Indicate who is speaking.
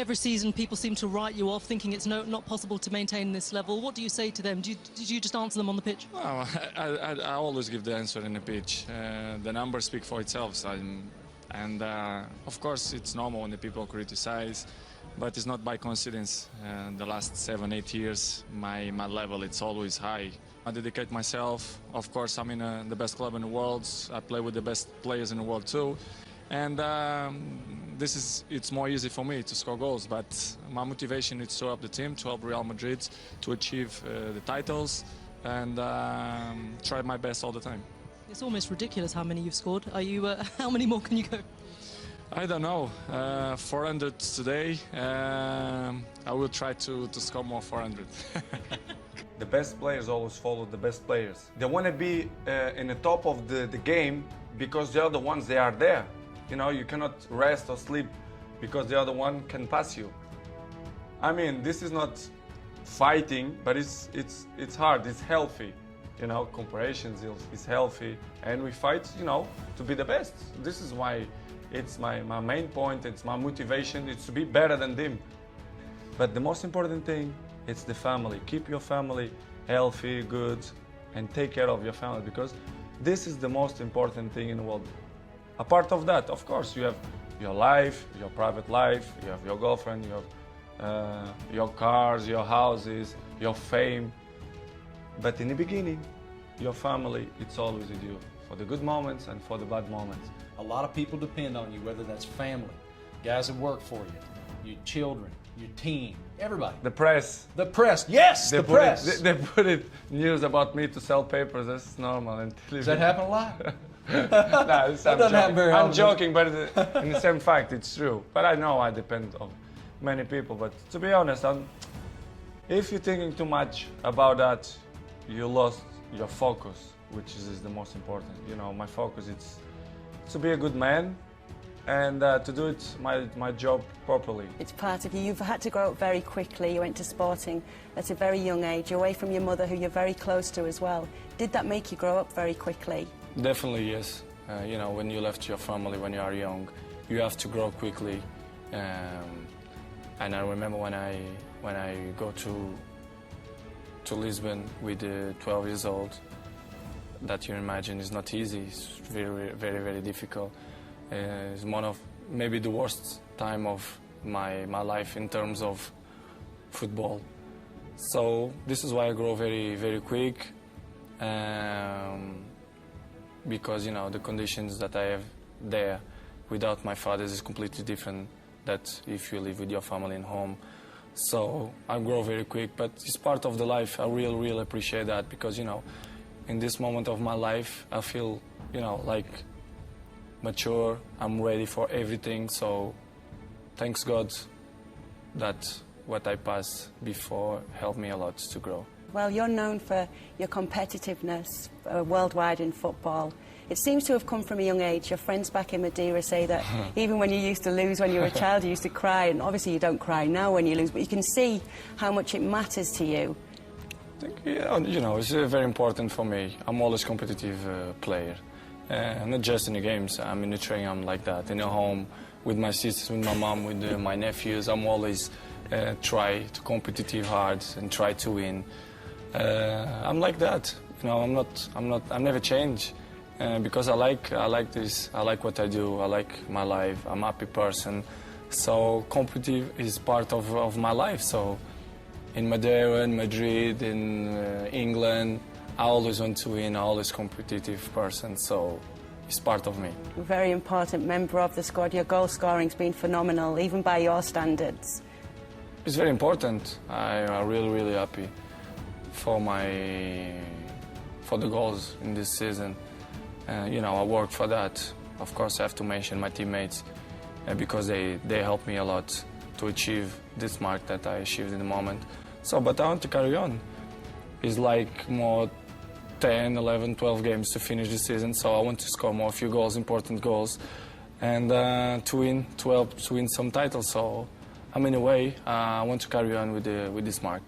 Speaker 1: Every season people seem to write you off, thinking it's not possible to maintain this level. What do you say to them? Did you just answer them on the pitch?
Speaker 2: Well, I always give the answer in the pitch. The numbers speak for itself. Of course, it's normal when the people criticize, but it's not by coincidence. The last 7-8 years, my level, it's always high. I dedicate myself. Of course, I'm in the best club in the world. I play with the best players in the world too. And it's more easy for me to score goals, but my motivation is to help the team, to help Real Madrid to achieve the titles, and try my best all the time.
Speaker 1: It's almost ridiculous how many you've scored. Are you? How many more can you go?
Speaker 2: I don't know. 400 today. I will try to score more 400.
Speaker 3: The best players always follow the best players. They want to be in the top of the game because they are the ones they are there. You know, you cannot rest or sleep because the other one can pass you. I mean, this is not fighting, but it's hard, it's healthy. You know, comparisons is healthy, and we fight, you know, to be the best. This is why it's my main point, it's my motivation, it's to be better than them. But the most important thing, it's the family. Keep your family healthy, good, and take care of your family, because this is the most important thing in the world. Apart of that, of course, you have your life, your private life, you have your girlfriend, you have your cars, your houses, your fame. But in the beginning, your family, it's always with you, for the good moments and for the bad moments.
Speaker 4: A lot of people depend on you, whether that's family, guys that work for you, your children, your team, everybody.
Speaker 3: The press.
Speaker 4: The press, yes, the press.
Speaker 3: They put it news about me to sell papers, that's normal. And
Speaker 4: does that happen a lot?
Speaker 3: No, I'm joking, but in the same fact, it's true. But I know I depend on many people. But to be honest, if you're thinking too much about that, you lost your focus, which is the most important. You know, my focus is to be a good man and to do it my job properly.
Speaker 5: It's part of you. You've had to grow up very quickly. You went to Sporting at a very young age. You're away from your mother, who you're very close to as well. Did that make you grow up very quickly?
Speaker 6: Definitely, yes. You know, when you left your family when you are young, you have to grow quickly. And I remember when I go to Lisbon with 12 years old, that you imagine is not easy. It's very, very, very difficult. It's one of maybe the worst time of my life in terms of football. So this is why I grow very, very quick. Because, you know, the conditions that I have there without my father is completely different that if you live with your family in home. So I grow very quick, but it's part of the life. I really appreciate that, because, you know, in this moment of my life, I feel, you know, like mature. I'm ready for everything. So thanks God that what I passed before helped me a lot to grow.
Speaker 5: Well, you're known for your competitiveness worldwide in football. It seems to have come from a young age. Your friends back in Madeira say that even when you used to lose when you were a child, you used to cry. And obviously you don't cry now when you lose, but you can see how much it matters to you.
Speaker 6: I think, you know, it's very important for me. I'm always a competitive player. Not just in the games. I'm in the training, I'm like that. In the home, with my sisters, with my mom, with my nephews, I'm always try to competitive hard and try to win. I'm like that, you know. I'm never change, because I like this. I like what I do. I like my life. I'm a happy person, so competitive is part of my life. So, in Madeira, in Madrid, in England, I always want to win. I'm always competitive person, so it's part of me.
Speaker 5: A very important member of the squad. Your goal scoring's been phenomenal, even by your standards.
Speaker 6: It's very important. I'm really happy for the goals in this season. You know, I work for that. Of course, I have to mention my teammates because they helped me a lot to achieve this mark that I achieved in the moment. So, but I want to carry on. It's like more 10, 11, 12 games to finish the season, so I want to score more, few goals, important goals, and to win some titles. So I'm in a way, I want to carry on with this mark.